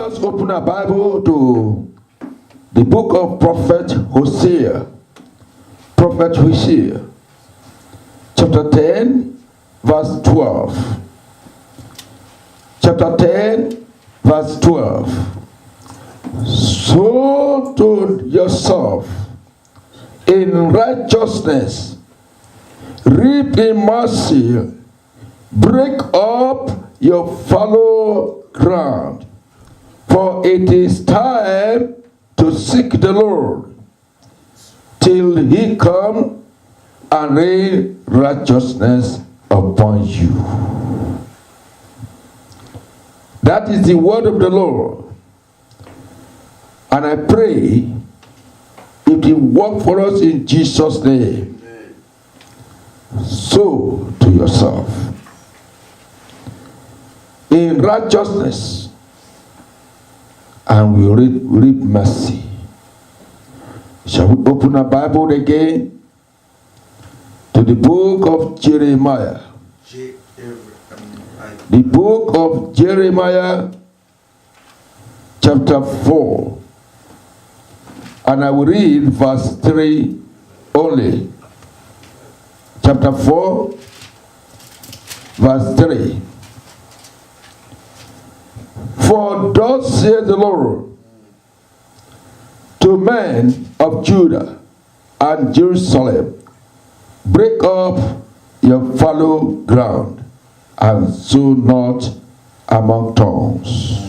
us open our Bible to the book of Prophet Hosea. Prophet Hosea, chapter 10, verse 12. Chapter 10, verse 12. Sow to yourself in righteousness, reap in mercy, break up your fallow ground, for it is time to seek the Lord till he come and rain righteousness upon you. That is the word of the Lord. And I pray it will work for us in Jesus' name. Sow to yourself in righteousness, and we reap mercy. Shall we open our Bible again to the book of Jeremiah? The book of Jeremiah, chapter 4. And I will read verse 3 only. Chapter 4, verse 3. For thus saith the Lord to men of Judah and Jerusalem, break up your fallow ground, and sow not among thorns.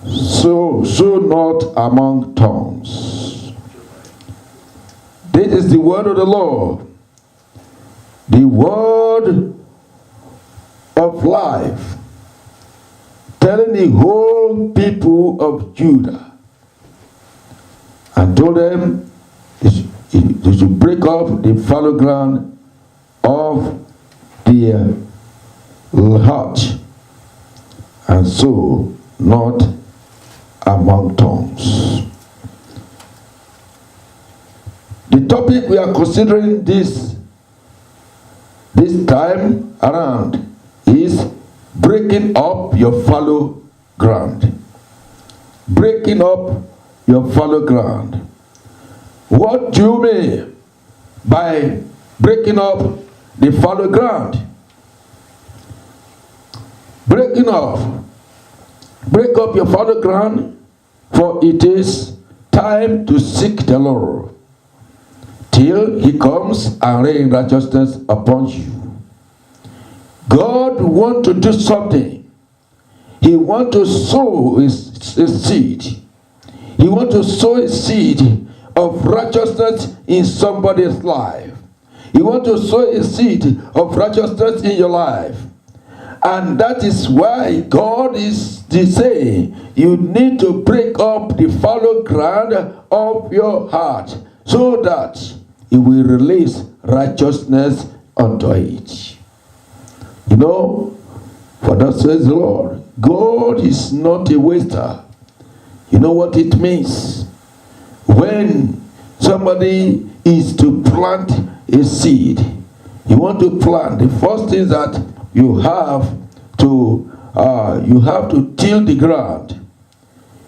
Sow not among thorns. This is the word of the Lord, the word of life, telling the whole people of Judah, and told them they should break up the fallow ground of their heart, and sow not among thorns. The topic we are considering this time around is breaking up your fallow ground. Breaking up your fallow ground. What do you mean by breaking up the fallow ground? Breaking off. Break up your fallow ground, for it is time to seek the Lord till he comes and rain righteousness upon you. God wants to do something. He wants to sow his seed. He wants to sow a seed of righteousness in somebody's life. He wants to sow a seed of righteousness in your life. And that is why God is saying you need to break up the fallow ground of your heart so that he will release righteousness unto it. You know, for that says the Lord, God is not a waster. You know what it means? When somebody is to plant a seed, you want to plant, the first thing that you have to till the ground.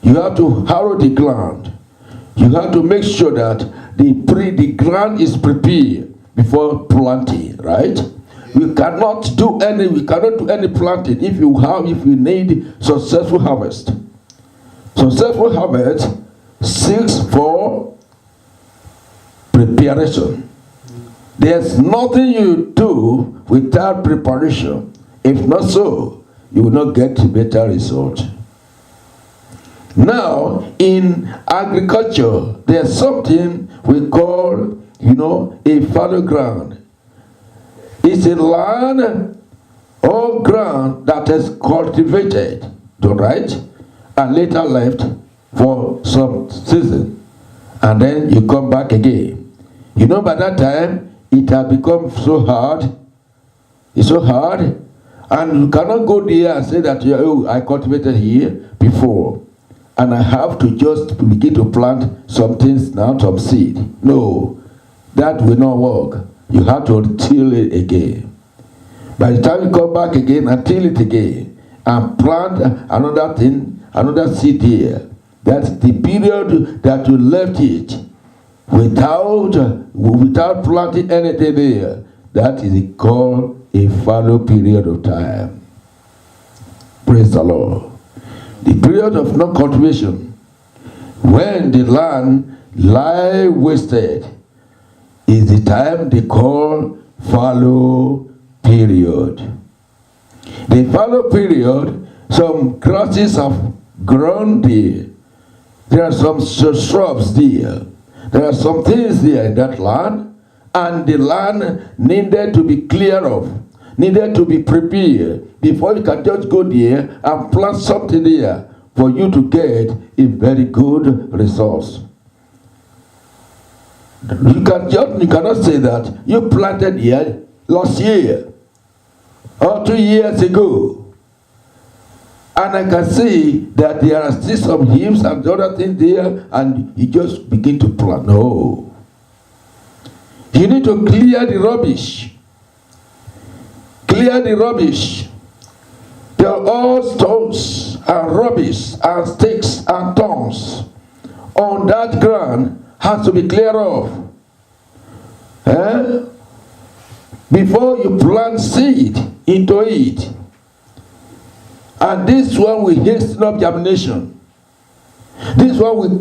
You have to harrow the ground. You have to make sure that the ground is prepared before planting, right? We cannot do any planting if you need successful harvest. Successful harvest seeks for preparation. There's nothing you do without preparation. If not so, you will not get better result. Now, in agriculture, there's something we call, a fallow ground. It's a land or ground that is cultivated, right, and later left for some season, and then you come back again. By that time, it has become so hard. It's so hard. And you cannot go there and say that, I cultivated here before, and I have to just begin to plant some things now, some seed. No, that will not work. You have to till it again. By the time you come back again and till it again, and plant another thing, another seed there. That's the period that you left it without planting anything there. That is called a fallow period of time. Praise the Lord. The period of non-cultivation, when the land lie wasted, is the time they call fallow period. The fallow period, some grasses have grown there. There are some shrubs there. There are some things there in that land, and the land needed to be cleared of, needed to be prepared before you can just go there and plant something there for you to get a very good result. You cannot say that you planted here last year or 2 years ago, and I can see that there are still some hymns and other things there, and you just begin to plant. No. You need to clear the rubbish. Clear the rubbish. There are all stones and rubbish and sticks and thorns on that ground has to be cleared off. Before you plant seed into it. And this one will hasten up germination. This one will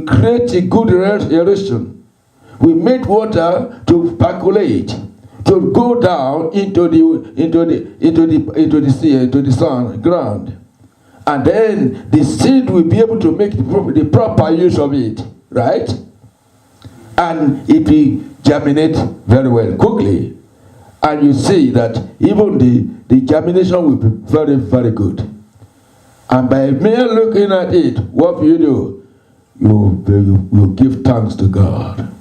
create a good aeration. We make water to percolate, to go down into the sun ground, and then the seed will be able to make the proper use of it, right? And it will germinate very well quickly, and you see that even the germination will be very, very good. And by mere looking at it, what will you do? You give thanks to God.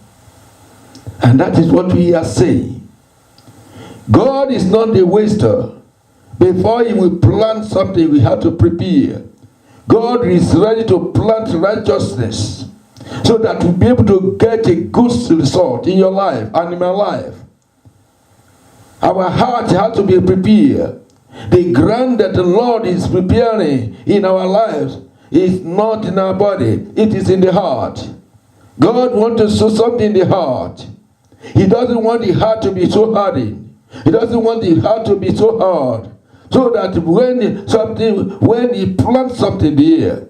And that is what we are saying. God is not a waster. Before he will plant something, we have to prepare. God is ready to plant righteousness so that we'll be able to get a good result in your life and in my life. Our heart has to be prepared. The ground that the Lord is preparing in our lives is not in our body, it is in the heart. God wants to sow something in the heart. He doesn't want the heart to be so hardened. He doesn't want the heart to be so hard. So that when he plants something there,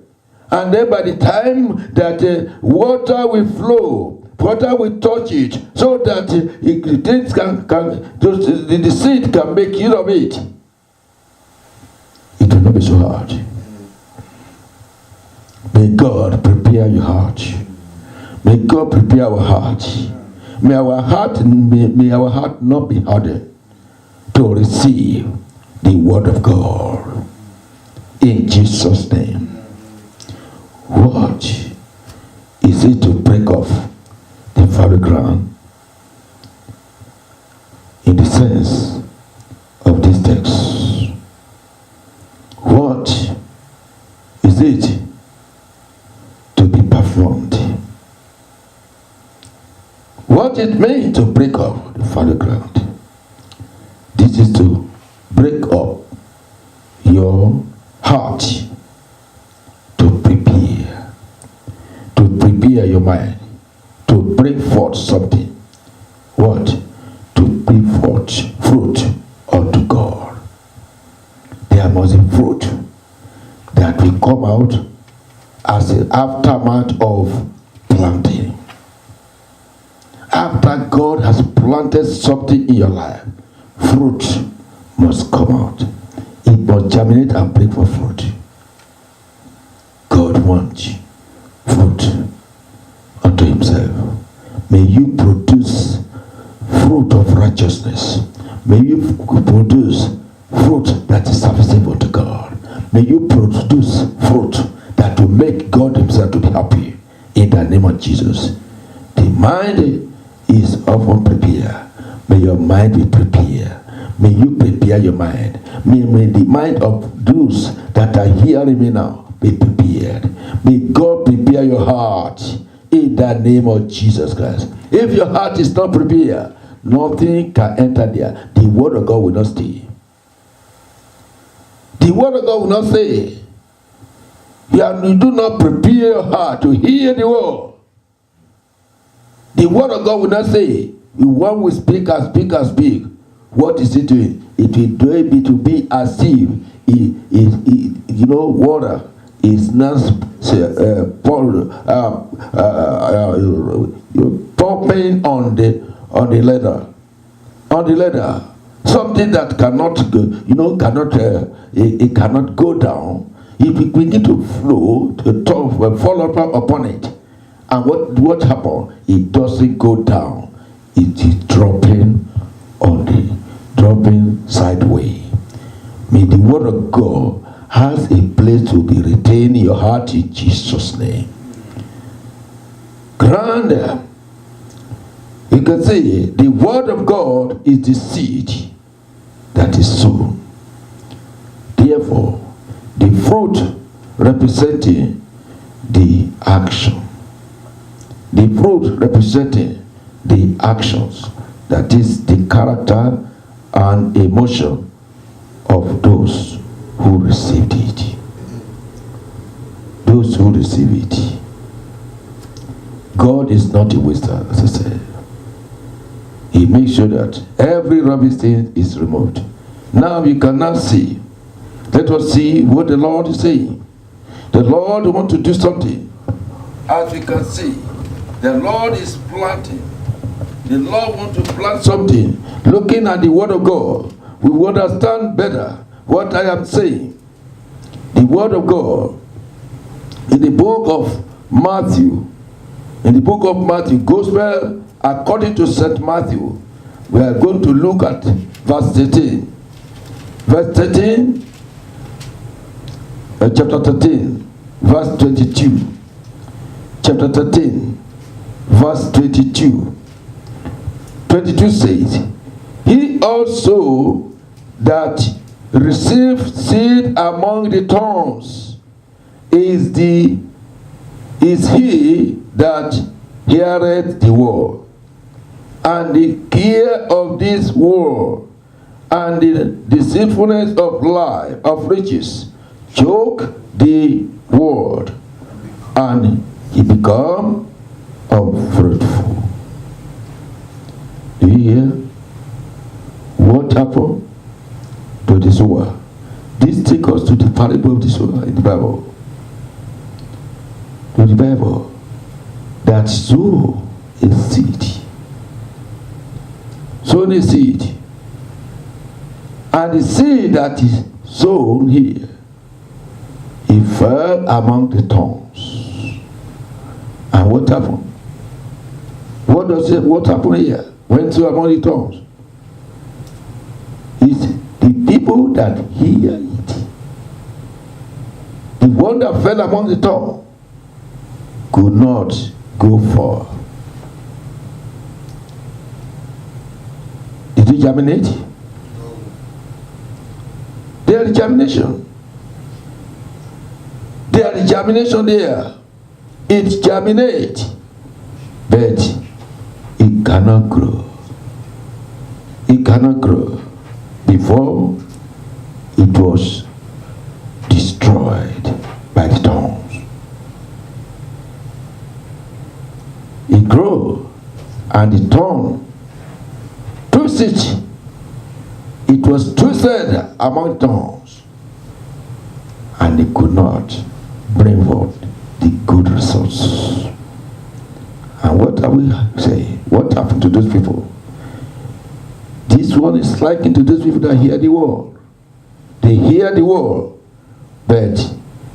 and then by the time that water will flow, water will touch it, so that the seed can make use of it. It will not be so hard. May God prepare your heart. May God prepare our heart. May our heart not be hardened to receive the word of God. In Jesus' name. What is it to break off the fallow ground? In the sense of this text, what is it to be performed? What it means to break off the fallow ground? This is to break up your heart, to prepare your mind, to bring forth something. What? To bring forth fruit unto God. There must be fruit that will come out as an aftermath of planting. After God has planted something in your life, fruit must come out. It must germinate and bring forth fruit. God wants fruit unto himself. May you produce fruit of righteousness. May you produce fruit that is serviceable to God. May you produce fruit that will make God himself to be happy. In the name of Jesus. The mind is often prepared. May your mind be prepared. May you prepare your mind. May the mind of those that are hearing me now be prepared. May God prepare your heart in the name of Jesus Christ. If your heart is not prepared, nothing can enter there. The word of God will not stay. The word of God will not stay. You do not prepare your heart to hear the word. The word of God will not say, one will speak and speak and speak. What is it doing? It will be as if water is not popping on the leather. On the leather. Something that cannot go down. If it begin to flow, the top will fall upon it. And what happened? It doesn't go down. It is dropping sideways. May the word of God has a place to be retained in your heart in Jesus' name. Grander, you can say the word of God is the seed that is sown. Therefore, the fruit representing the action. The fruit representing the actions, that is the character and emotion of those who received it. Those who receive it. God is not a waster, as I said. He makes sure that every rubbish thing is removed. Now you cannot see. Let us see what the Lord is saying. The Lord wants to do something. As we can see, the Lord is planting. The Lord wants to plant something. Looking at the word of God, we will understand better what I am saying. The word of God in the book of Matthew, Gospel according to St. Matthew, we are going to look at verse 13. Verse 13, chapter 13, verse 22. Chapter 13, verse 22. 22 says, he also that received seed among the thorns is he that heareth the word, and the care of this world, and the deceitfulness of life, of riches, choke the word, and he become unfruitful. Do you hear what happened to the sower? This takes us to the parable of the sower in the Bible. To the Bible, that sow a seed. Sown a seed. And the seed that is sown here, it fell among the thorns. And what happened? What happened here? Went to among the thorns. It's the people that hear it. The one that fell among the thorns could not go far. Did it germinate? There is germination. There is germination there. It germinates, but it cannot grow. It cannot grow before it was destroyed by the thorns. It grew, and the thorn twisted it. It was twisted among thorns, and it could not bring forth the good results. And what are we saying? What happened to those people? This one is likened to those people that hear the word. They hear the word, but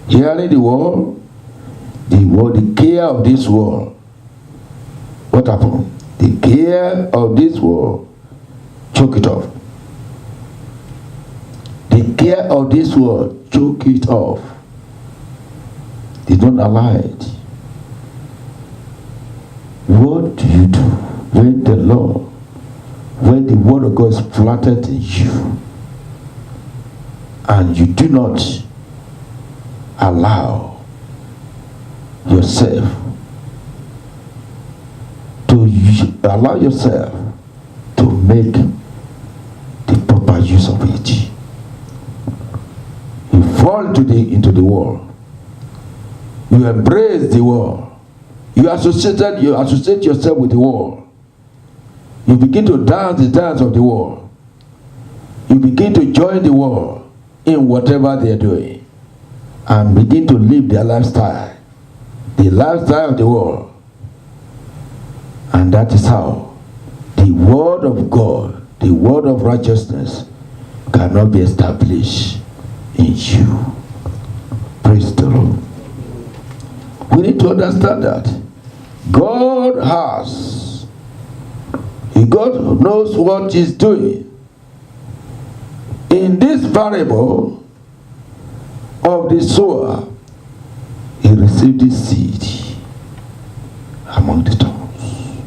hearing the word, the care of this world. What happened? The care of this world choke it off. The care of this world choke it off. They don't allow it. What do you do when the word of God is planted in you, and you do not allow yourself to make the proper use of it? You fall into the world, You embrace the world. You associate yourself with the world. You begin to dance the dance of the world. You begin to join the world in whatever they are doing and begin to live their lifestyle, the lifestyle of the world. And that is how the word of God, the word of righteousness, cannot be established in you. Praise the Lord. We need to understand that God knows what He's doing. In this variable of the sower, he received his seed among the thorns.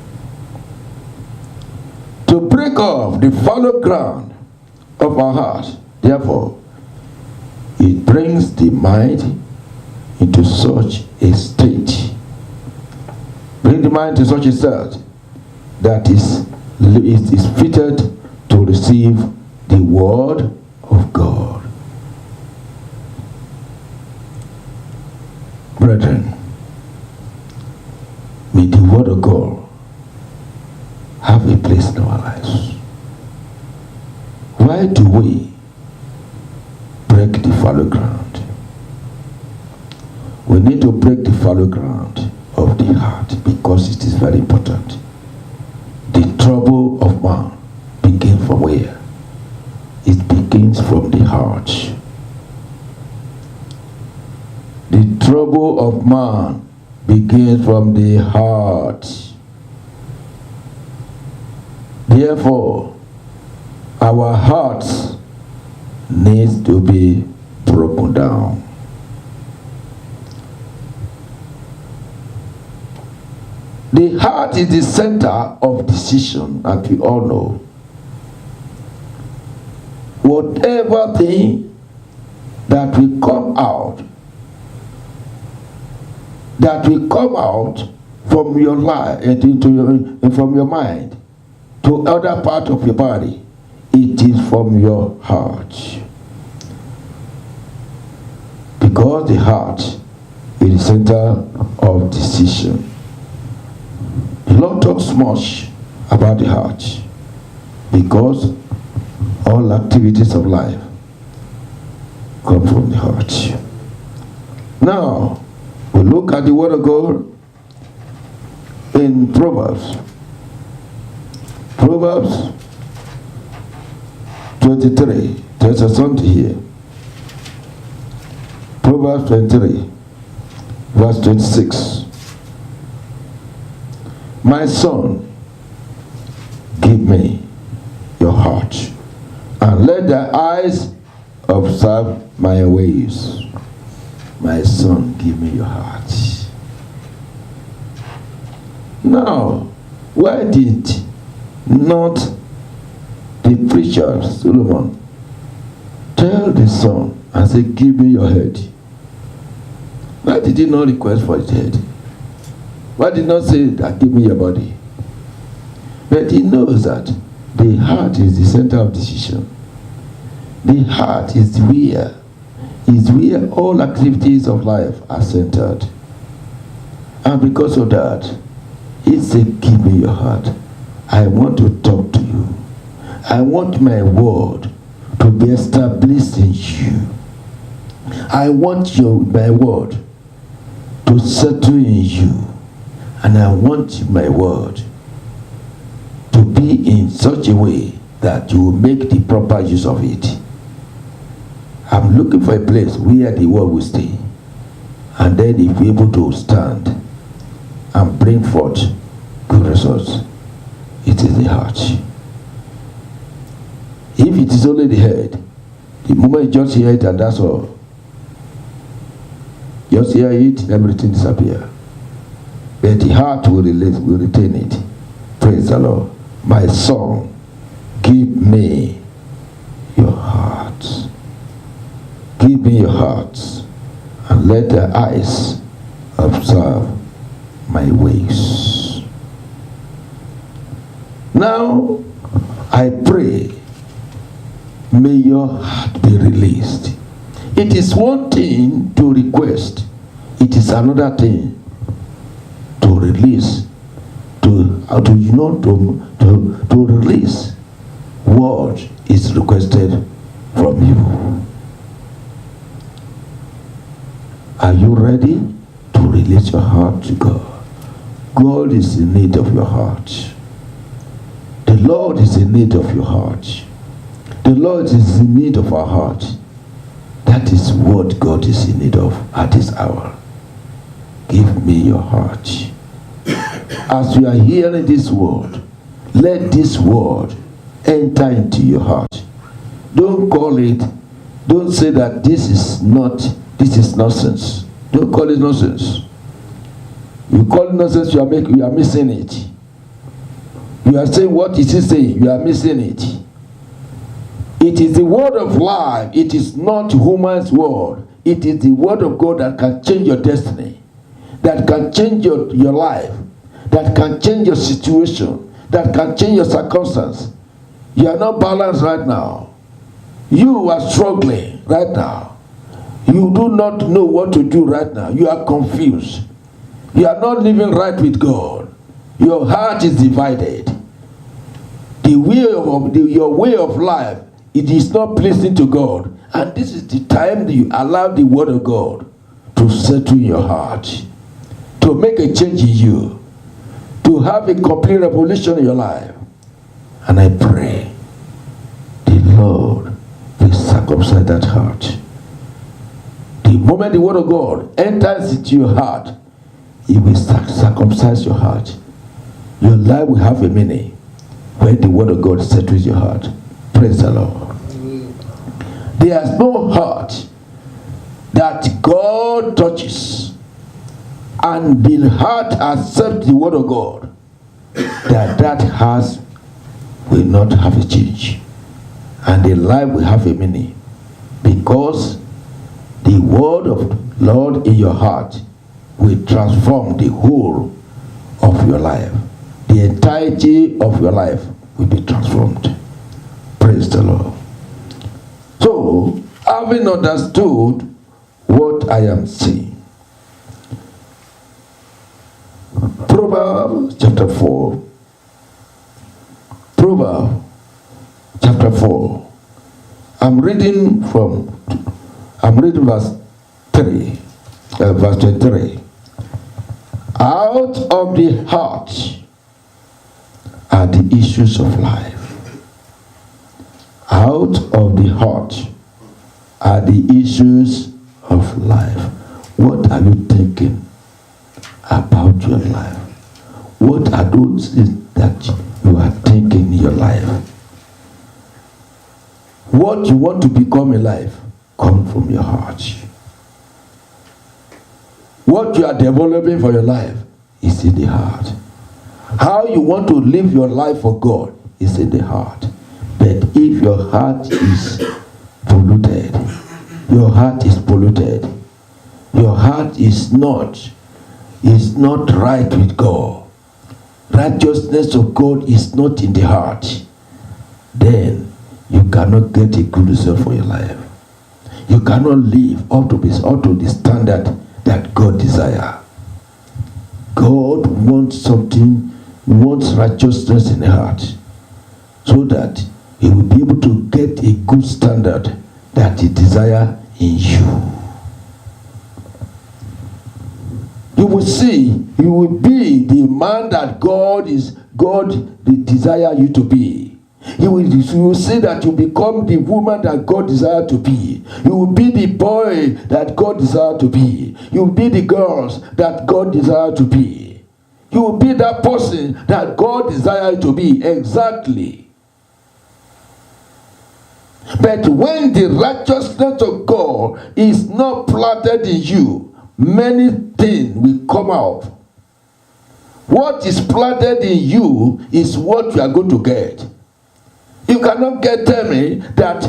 To break off the fallow ground of our heart, therefore, it brings the mind into such a state. Bring the mind to such a state that is fitted to receive the word of God. Brethren, may the word of God have a place in our lives. Why do we break the fallow ground? We need to break the fallow ground of the heart because it is very important. The trouble of man begins from where? It begins from the heart. The trouble of man begins from the heart. Therefore, our hearts needs to be broken down. The heart is the center of decision, as we all know. Whatever thing that will come out from your life and from your mind to other part of your body, it is from your heart. Because the heart is the center of decision. The Lord talks much about the heart because all activities of life come from the heart. Now, we look at the word of God in Proverbs. Proverbs 23. There's a something here. Proverbs 23, verse 26. My son, give me your heart, and let the eyes observe my ways. My son, give me your heart. Now, why did not the preacher Solomon tell the son and say, give me your head? Why did he not request for his head? Why did not say that give me your body? But he knows that the heart is the center of decision. The heart is where all activities of life are centered. And because of that, he said, give me your heart. I want to talk to you. I want my word to be established in you. I want my word to settle in you. And I want my word to be in such a way that you will make the proper use of it. I'm looking for a place where the word will stay. And then if we're able to stand and bring forth good results, it is the heart. If it is only the head, the moment you just hear it and that's all, just hear it, everything disappears. But the heart will retain it. Praise the Lord. My son, give me your heart. Give me your heart, and let the eyes observe my ways. Now, I pray, may your heart be released. It is one thing to request. It it is another thing to release, to release what is requested from you. Are you ready to release your heart to God? God is in need of your heart. The Lord is in need of your heart. The Lord is in need of our heart. That is what God is in need of at this hour. Give me your heart. As you are hearing this word, let this word enter into your heart. Don't call it, don't say that this is nonsense. Don't call it nonsense. You call it nonsense, you are missing it. You are saying, what is he saying? You are missing it. It is the word of life. It is not human's word. It is the word of God that can change your destiny, that can change your life, that can change your situation, that can change your circumstance. You are not balanced right now. You are struggling right now. You do not know what to do right now. You are confused. You are not living right with God. Your heart is divided. Your way of life, it is not pleasing to God. And this is the time that you allow the word of God to settle in your heart, to make a change in you, to have a complete revolution in your life. And I pray the Lord will circumcise that heart. The moment the word of God enters into your heart, it will circumcise your heart. Your life will have a meaning when the word of God settles your heart. Praise the Lord. There is no heart that God touches and the heart accepts the word of God, that heart will not have a change, and the life will have a meaning, because the word of Lord in your heart will transform the whole of your life. The entirety of your life will be transformed. Praise the Lord. So, having understood what I am saying, Proverbs chapter 4. Proverbs chapter 4. I'm reading verse 3, verse 23. Out of the heart are the issues of life. Out of the heart are the issues of life. What are you thinking about your life? What are those things that you are thinking in your life? What you want to become in life comes from your heart. What you are developing for your life is in the heart. How you want to live your life for God is in the heart. But if your heart is polluted, your heart is not right with God, righteousness of God is not in the heart, then you cannot get a good result for your life. You cannot live up to the standard that God desires. God wants righteousness in the heart, so that He will be able to get a good standard that He desires in you. You will see, you will be the man that God desires you to be. You will see that you become the woman that God desires to be. You will be the boy that God desires to be. You will be the girls that God desires to be. You will be that person that God desires to be. Exactly. But when the righteousness of God is not planted in you, many things will come out. What is planted in you is what you are going to get. You cannot tell me that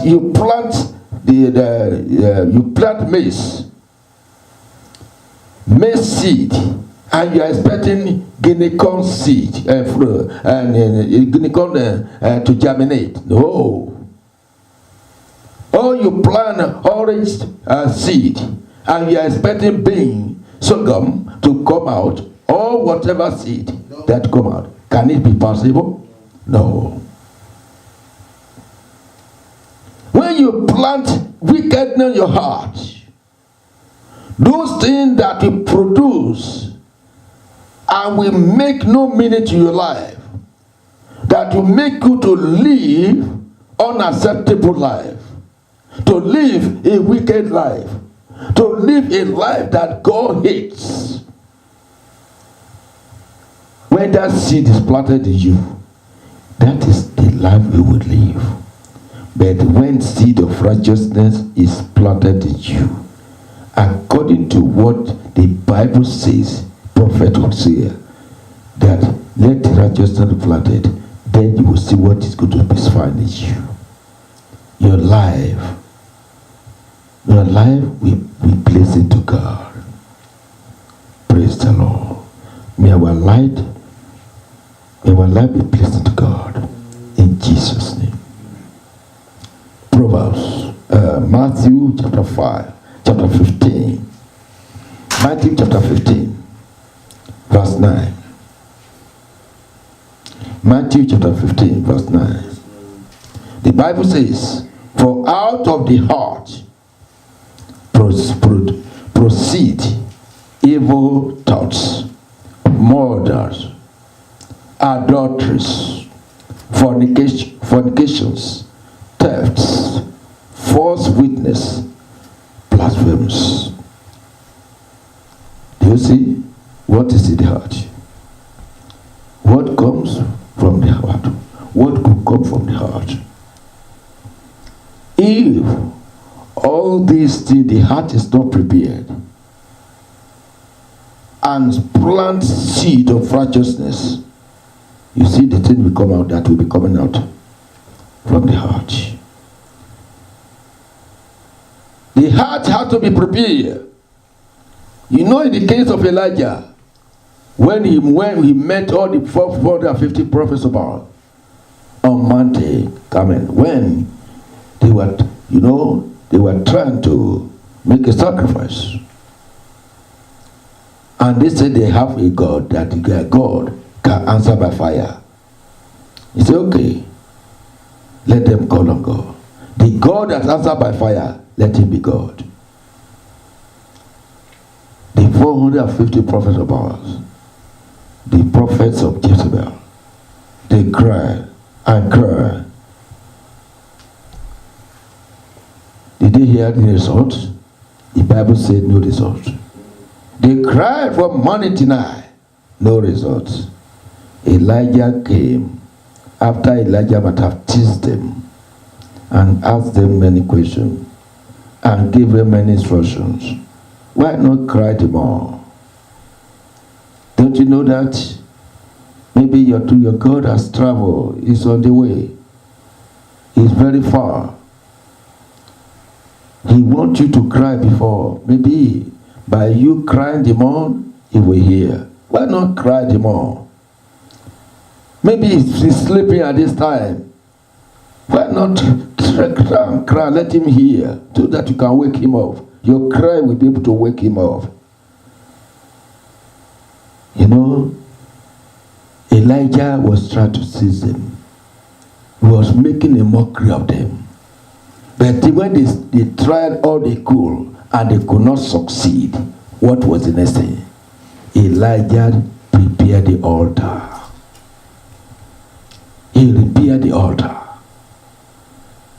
you plant maize seed, and you are expecting guinea corn seed guinea corn to germinate. No. All you plant orange seed and you are expecting bean, sorghum to come out, or whatever seed that come out, can it be possible? No. When you plant wickedness in your heart, those things that will produce and will make no meaning to your life, that will make you to live unacceptable life, to live a wicked life, to live a life that God hates. When that seed is planted in you, that is the life you will live. But when seed of righteousness is planted in you, according to what the Bible says, prophet will say, that let righteousness be planted, then you will see what is going to be found in you. Your life will be pleasing to God. Praise the Lord. May our life be pleasing to God. In Jesus' name. Proverbs, Matthew chapter 15. Matthew chapter 15, verse 9. Matthew chapter 15, verse 9. The Bible says, for out of the heart proceed evil thoughts, murders, adulteries, fornications, thefts, false witness, blasphemies. Do you see what is in the heart? What comes from the heart? What could come from the heart? If all these things, the heart is not prepared, and plant seed of righteousness, you see the thing will come out that will be coming out from the heart. The heart has to be prepared. You know, in the case of Elijah, when he met all the 450 prophets of Baal on Mount Carmel, when they were trying to make a sacrifice, and they said they have a God, that God can answer by fire. He said, okay, let them call on God. The God that answers by fire, let him be God. The 450 prophets of ours, the prophets of Jezebel, they cried and cried. Did they hear the result? The Bible said no result. They cried from morning to night, no result. Elijah came after Elijah might have teased them and asked them many questions and gave them many instructions. Why not cry the more? Don't you know that maybe your God has traveled, is on the way, is very far. He wants you to cry before. Maybe by you crying the more, he will hear. Why not cry the more? Maybe he's sleeping at this time. Why not cry, let him hear, so that you can wake him up. Your cry will be able to wake him up. You know, Elijah was trying to seize them. He was making a mockery of them. But when they tried all they could and they could not succeed, what was the next thing? Elijah prepared the altar. He repaired the altar.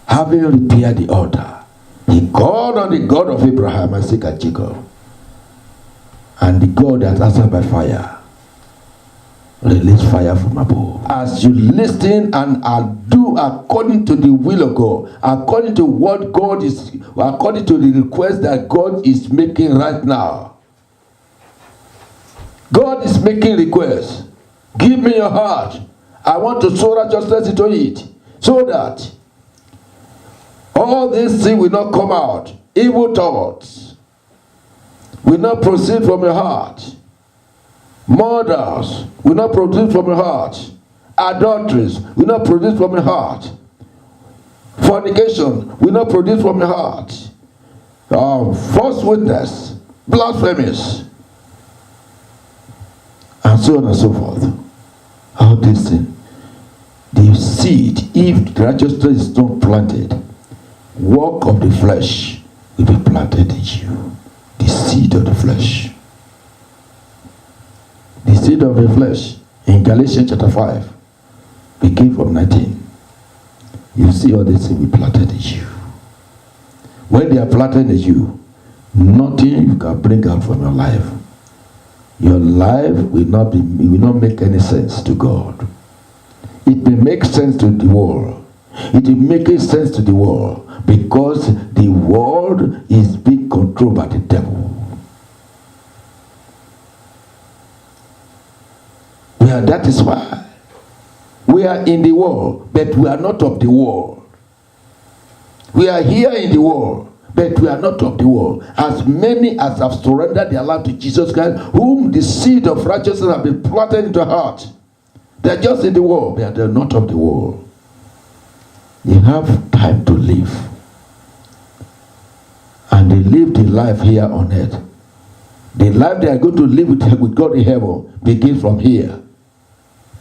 Having repaired the altar, he called on the God of Abraham, Isaac, and Jacob, and the God that answered by fire release fire from above. As you listen and do according to the will of God, according to what God is, according to the request that God is making right now. God is making requests. Give me your heart. I want to sow righteousness into it, so that all these things will not come out. Evil thoughts will not proceed from your heart. Murders will not proceed from your heart. Adulteries will not proceed from your heart. Fornication will not produce from your heart. False witness, blasphemies, and so on and so forth. All these things. The seed, if righteousness is not planted, work of the flesh will be planted in you. The seed of the flesh. The seed of the flesh in Galatians chapter 5, begin from 19. You see all these things will be planted in you. When they are planted in you, nothing you can bring out from your life. Your life will not make any sense to God. It may make sense to the world. It will make sense to the world because the world is being controlled by the devil. That is why we are in the world, but we are not of the world. We are here in the world, but we are not of the world. As many as have surrendered their life to Jesus Christ, whom the seed of righteousness have been planted into their heart, they are just in the world, but they are not of the world. You have time to live. And they live the life here on earth. The life they are going to live with God in heaven begins from here.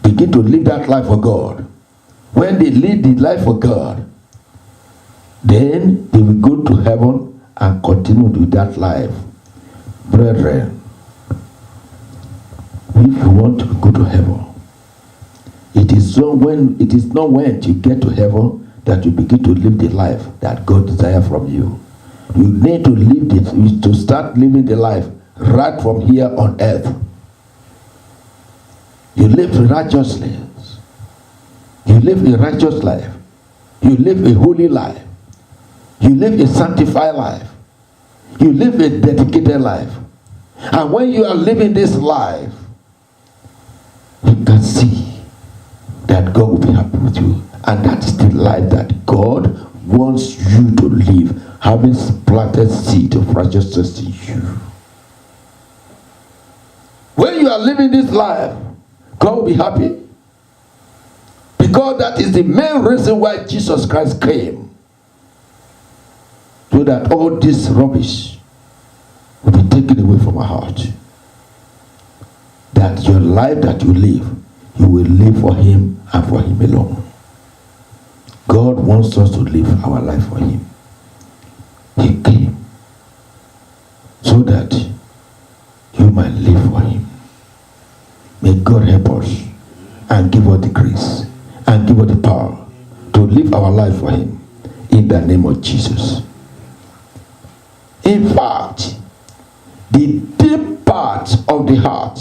Begin to live that life for God. When they live the life for God, then they will go to heaven and continue with that life. Brethren, if you want to go to heaven, it is not when you get to heaven that you begin to live the life that God desires from you. You need to start living the life right from here on earth. You live righteously. You live a righteous life. You live a holy life. You live a sanctified life. You live a dedicated life. And when you are living this life, you can see that God will be happy with you. And that is the life that God wants you to live, having planted seed of righteousness in you. When you are living this life, God will be happy. Because that is the main reason why Jesus Christ came. So that all this rubbish will be taken away from our heart. That your life that you live, you will live for Him and for Him alone. God wants us to live our life for Him. He came so that you might live for Him. May God help us and give us the grace and give us the power to live our life for Him in the name of Jesus. In fact, the deep part of the heart,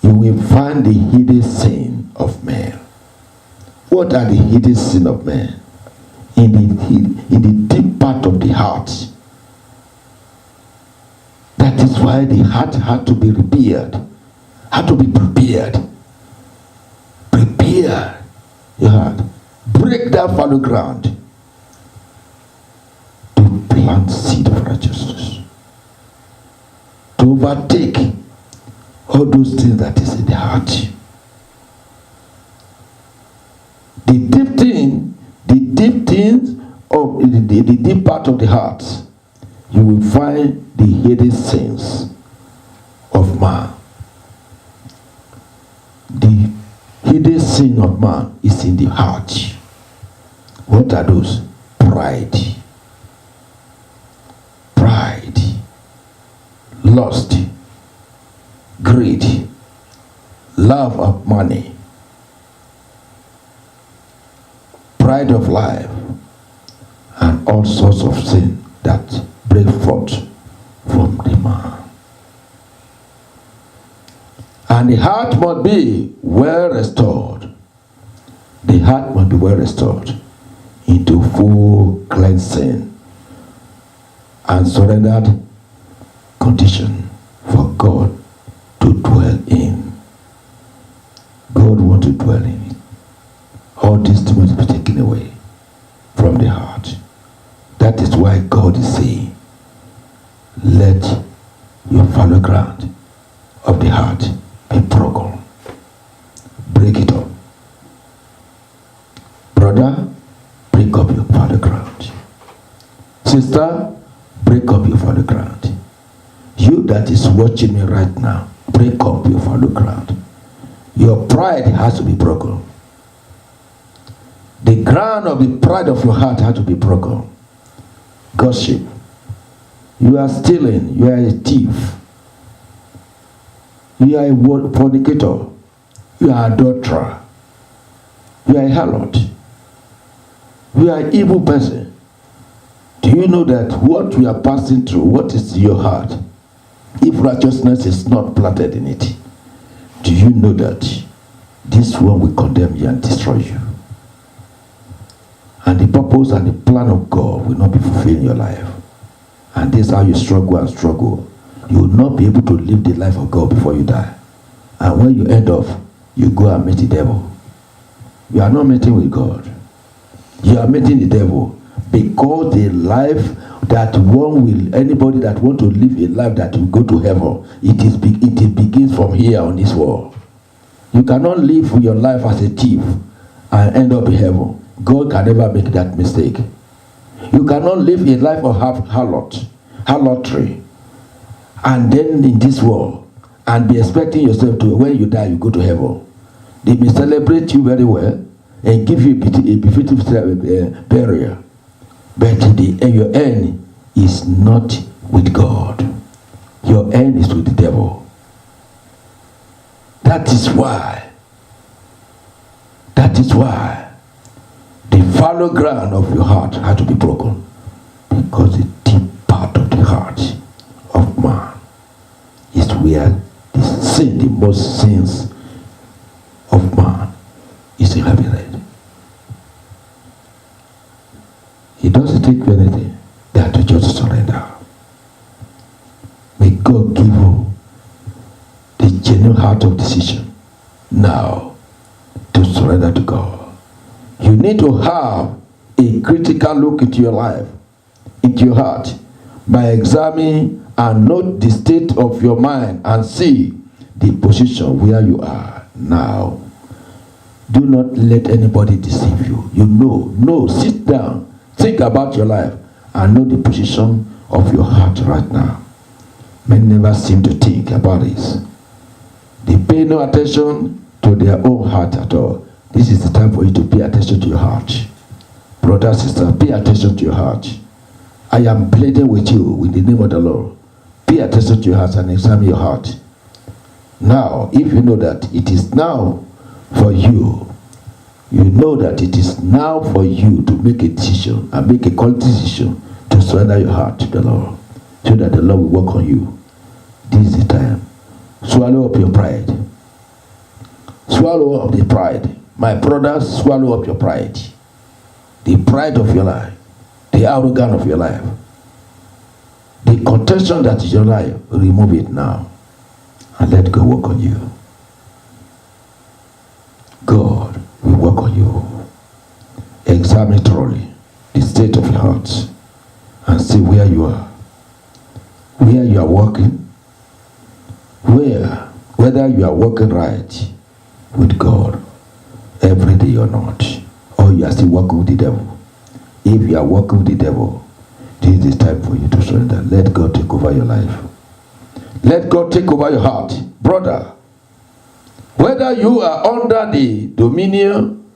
you will find the hidden sin of man. What are the hidden sin of man? In the deep part of the heart. That is why the heart had to be repaired. Had to be prepared. Prepare your heart. Break that fallow ground to plant seed of righteousness. To overtake all those things that is in the heart. The deep things of the deep part of the heart, you will find the hidden sins of man. The hidden sin of man is in the heart. What are those? Pride, lust, greed, love of money, pride of life, and all sorts of sin that break forth from the man. And the heart must be well restored. The heart must be well restored into full cleansing and surrendered condition for God to dwell in. God wants to dwell in it. All these things must be taken away from the heart. That is why God is saying, let your fallow ground of the heart be broken. Break it up. Brother, Sister, break up your fallow ground. You that is watching me right now, break up your fallow ground. Your pride has to be broken. The ground of the pride of your heart has to be broken. Gossip. You are stealing. You are a thief. You are a fornicator. You are an adulterer. You are a harlot. You are an evil person. Do you know that what we are passing through, what is in your heart, if righteousness is not planted in it, do you know that this one will condemn you and destroy you? And the purpose and the plan of God will not be fulfilled in your life. And this is how you struggle and struggle. You will not be able to live the life of God before you die. And when you end up, you go and meet the devil. You are not meeting with God. You are meeting the devil, because the life that one will, anybody that want to live a life that will go to heaven, it begins from here on this world. You cannot live your life as a thief and end up in heaven. God can never make that mistake. You cannot live a life of harlotry, and then in this world, and be expecting yourself to, when you die, you go to heaven. They may celebrate you very well and give you a befitting burial, but your end is not with God. Your end is with the devil. That is why the fallow ground of your heart had to be broken, because the deep part of the heart of man is where the most sins of man is inhabited. It doesn't take anything that to just surrender. May God give you the genuine heart of decision now to surrender to God. You need to have a critical look into your life, into your heart, by examining and note the state of your mind and see the position where you are now. Do not let anybody deceive you. You know, sit down, think about your life, and know the position of your heart right now. Men never seem to think about this. They pay no attention to their own heart at all. This is the time for you to pay attention to your heart. Brother, sister, pay attention to your heart. I am pleading with you in the name of the Lord. Pay attention to your heart and examine your heart. Now, if you know that it is now for you, you know that it is now for you to make a decision and make a quality decision to surrender your heart to the Lord, so that the Lord will work on you. This is the time. Swallow up your pride. Swallow up the pride. My brothers, swallow up your pride. The pride of your life, the arrogance of your life, the contention that is your life, remove it now and let God work on you. God will work on you. Examine thoroughly the state of your heart and see where you are. Where you are working, whether you are working right with God every day or not, or you are still working with the devil. If you are working with the devil, this is time for you to surrender. Let God take over your life. Let God take over your heart. Brother, whether you are under the dominion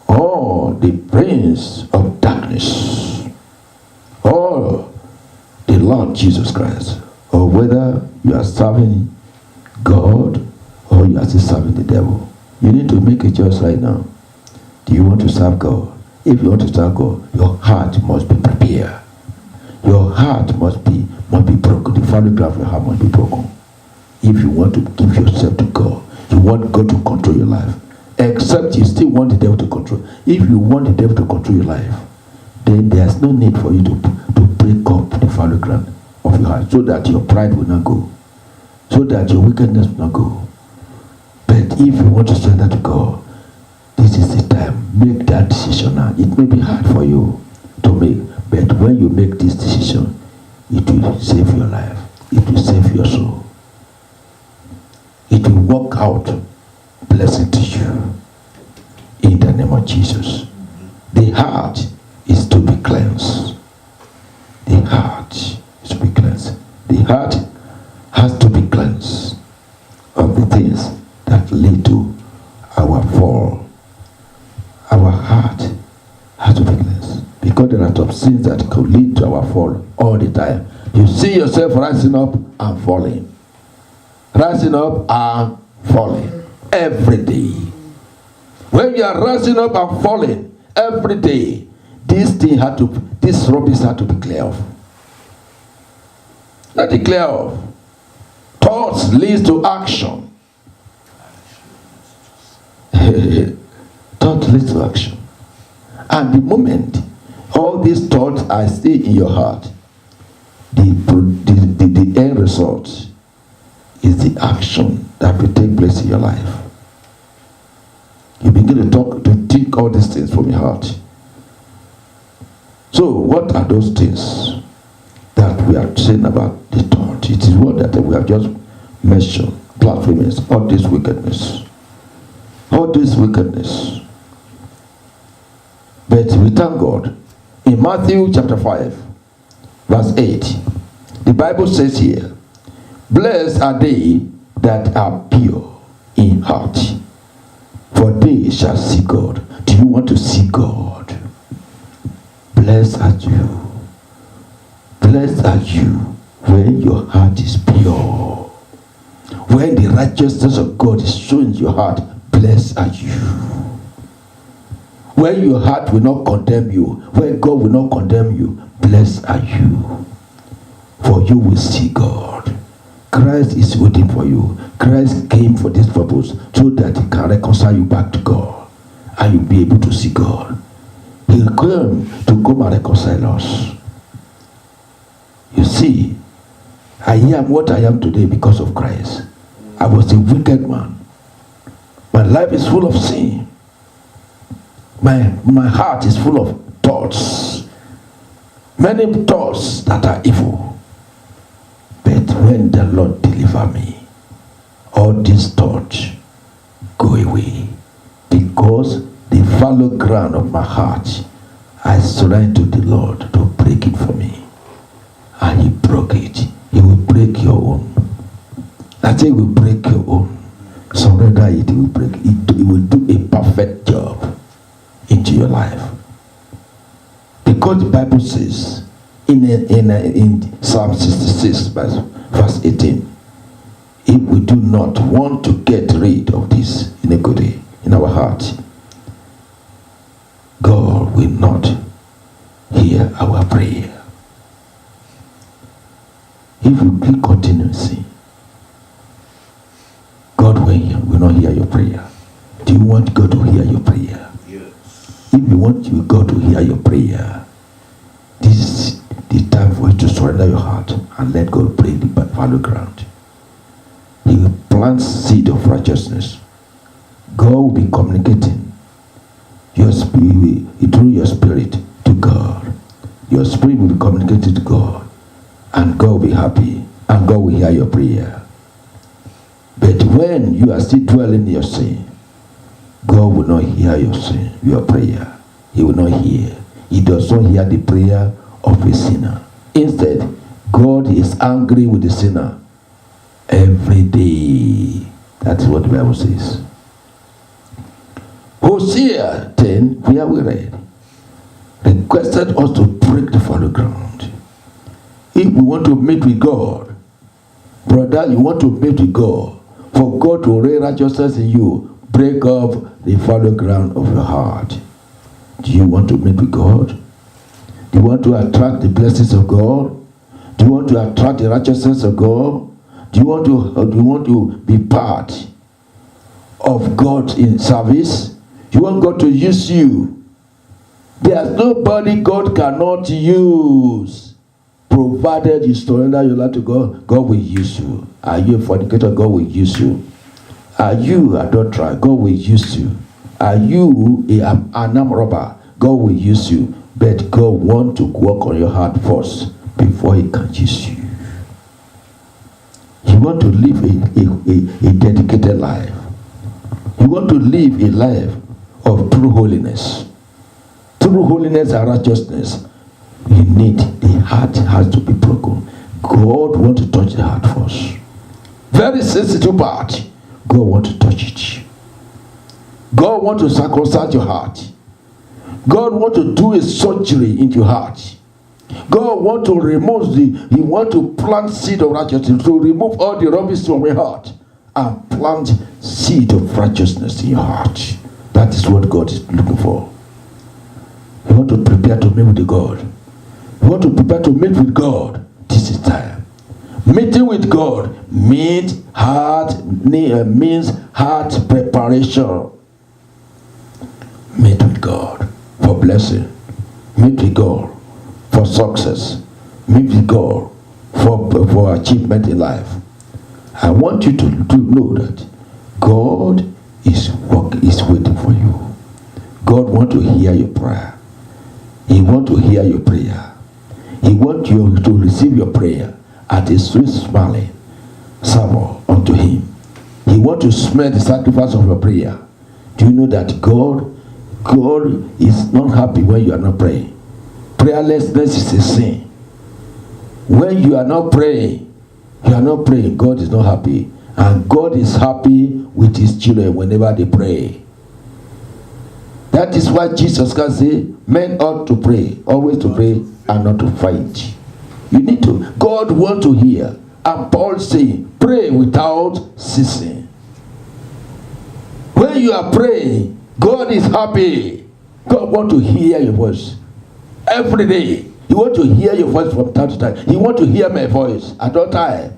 or the prince of darkness, or the Lord Jesus Christ, or whether you are serving God or you are still serving the devil, you need to make a choice right now. Do you want to serve God? If you want to serve God, your heart must be prepared. Your heart must be broken. The fallow ground of your heart must be broken. If you want to give yourself to God, you want God to control your life. Except you still want the devil to control. If you want the devil to control your life, then there's no need for you to break up the fallow ground of your heart, so that your pride will not go, so that your wickedness will not go. But if you want to surrender to God, this is the time. Make that decision now. It may be hard for you to make, but when you make this decision, it will save your life. It will save your soul. It will work out blessing to you in the name of Jesus. The heart is to be cleansed. heart has to be cleansed of the things that lead to our fall. Our heart has to be cleansed, because there are some sins that could lead to our fall all the time. You see yourself rising up and falling. Rising up and falling every day. When you are rising up and falling every day, this rubbish had to be clear off. Let it clear off. Thoughts leads to action. Thought leads to action. And the moment all these thoughts are still in your heart, the end result is the action that will take place in your life. You begin to think all these things from your heart. So what are those things that we are saying about the thought? It is what that we have just mentioned. Blasphemies, all this wickedness. All this wickedness. But we thank God. In Matthew chapter 5, verse 8, the Bible says here, blessed are they that are pure in heart, for they shall see God. Do you want to see God? Blessed are you. Blessed are you when your heart is pure. When the righteousness of God is shown in your heart, blessed are you. When your heart will not condemn you, when God will not condemn you, blessed are you. For you will see God. Christ is waiting for you. Christ came for this purpose, so that he can reconcile you back to God, and you'll be able to see God. He came to come and reconcile us. You see, I am what I am today because of Christ. I was a wicked man. My life is full of sin. My heart is full of thoughts. Many thoughts that are evil. But when the Lord deliver me, all these thoughts go away, because the fallow ground of my heart I surrender to the Lord to break it for me. And he broke it. He will break your own. I say he will break your own. Surrender it, he will break it. He will do a perfect job into your life. Because the Bible says in Psalm 66 verse 18, if we do not want to get rid of this iniquity in our heart, God will not hear our prayer. If you keep continuously, God will not hear your prayer. Do you want God to hear your prayer? Yes. If you want God to hear your prayer, this is the time for you to surrender your heart and let God break the fallow ground. He will plant seed of righteousness. God will be communicating your spirit, through your spirit to God. Your spirit will be communicated to God, and God will be happy, and God will hear your prayer. But when you are still dwelling in your sin, God will not hear your prayer. He will not hear. He does not hear the prayer of a sinner. Instead, God is angry with the sinner every day. That's what the Bible says. Hosea 10, where we read, requested us to break the fallow ground. If we want to meet with God, brother, you want to meet with God, for God to reign righteousness in you, break up the fallow ground of your heart. Do you want to meet with God? Do you want to attract the blessings of God? Do you want to attract the righteousness of God? Do you want to be part of God in service? You want God to use you? There's nobody God cannot use. Provided you surrender your life to God, God will use you. Are you a fornicator? God will use you. Are you an adulterer? God will use you. Are you an armed robber? God will use you. But God wants to work on your heart first before he can use you. You want to live a dedicated life. You want to live a life of true holiness. True holiness and righteousness. You need, the heart has to be broken. God wants to touch the heart first. Very sensitive part. God wants to touch it. God wants to circumcise your heart. God wants to do a surgery in your heart. God wants to remove He wants to plant seed of righteousness, to remove all the rubbish from your heart and plant seed of righteousness in your heart. That is what God is looking for. You want to prepare to meet with God. You want to prepare to meet with God. This is time. Meeting with God means heart preparation. Meet with God for blessing. Meet with God for success. Meet with God for achievement in life. I want you to know that God is waiting for you. God wants to hear your prayer. He wants to hear your prayer. He wants you to receive your prayer at a sweet smiling savor unto Him. He wants to smell the sacrifice of your prayer. Do you know that God is not happy when you are not praying? Prayerlessness is a sin. When you are not praying, God is not happy. And God is happy with His children whenever they pray. That is why Jesus can say, men ought to pray, always to pray and not to fight. You need to. God wants to hear. And Paul saying, pray without ceasing. When you are praying, God is happy. God wants to hear your voice every day. He wants to hear your voice from time to time. He wants to hear my voice at all time.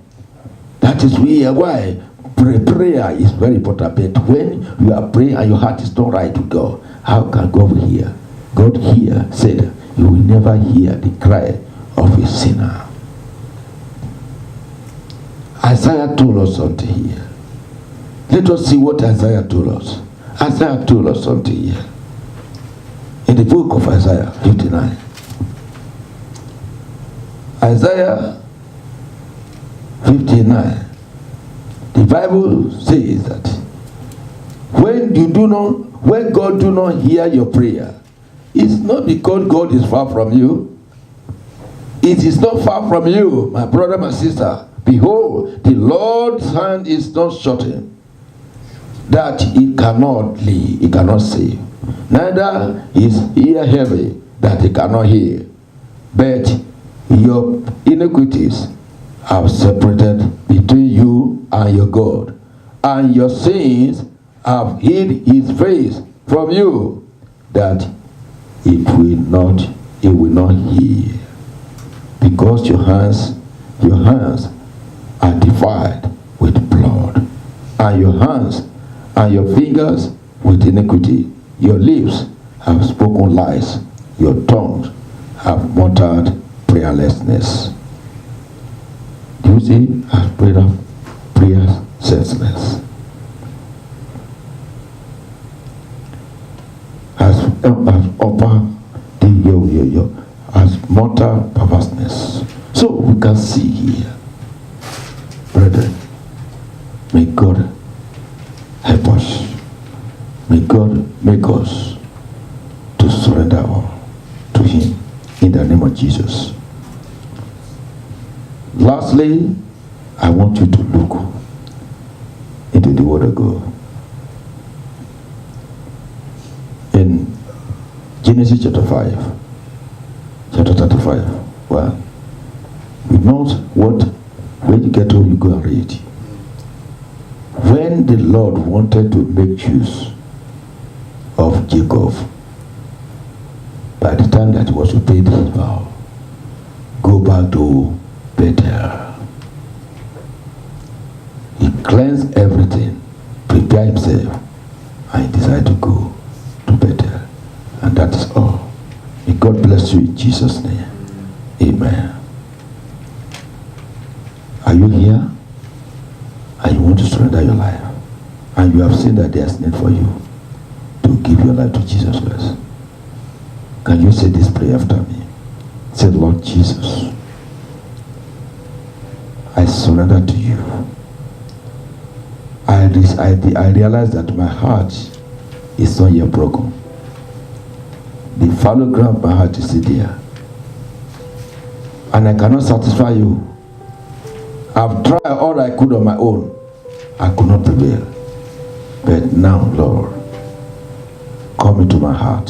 That is why prayer is very important. But when you are praying and your heart is not right with God, how can God hear? God said, you will never hear the cry of a sinner. Isaiah told us something here. Let us see what Isaiah told us. Isaiah told us something here. In the book of Isaiah 59. Isaiah 59. The Bible says that when God do not hear your prayer, it's not because God is far from you. It is not far from you, my brother, my sister. Behold, the Lord's hand is not shortened, that He cannot lead, He cannot save. Neither is ear heavy, that He cannot hear. But your iniquities have separated between you and your God, and your sins have hid His face from you, that it will not hear. Because your hands are defiled with blood, and your hands and your fingers with iniquity. Your lips have spoken lies, your tongues have muttered prayerlessness. Do you see? I've prayed of prayer senseless. As upper as mortal perverseness. So we can see here, brethren, may God help us. May God make us to surrender all to Him in the name of Jesus. Lastly, I want you to look into the Word of God. In Genesis chapter 5, chapter 35, well, we know what, when you get home, you go and read. When the Lord wanted to make use of Jacob, by the time that he was to pay his vow, go back to Bethel. He cleansed everything, prepared himself, and he decided to go to Bethel. And that is all. May God bless you in Jesus' name. Amen. Are you here? And you want to surrender your life, and you have seen that there's need for you to give your life to Jesus Christ. Can you say this prayer after me? Say, Lord Jesus, I surrender to you. I realize that my heart is not yet broken. The fallow ground of my heart is still there. And I cannot satisfy you I've tried all I could on my own. I could not prevail. But now, Lord, come into my heart.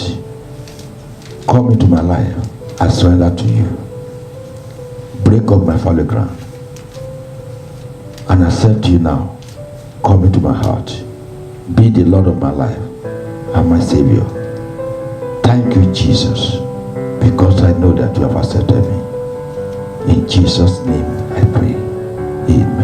Come into my life. I surrender to you. Break up my fallow ground. And accept you now. Come into my heart. Be the Lord of my life and my Savior. Thank you, Jesus, because I know that you have accepted me. In Jesus' name I pray. Amen.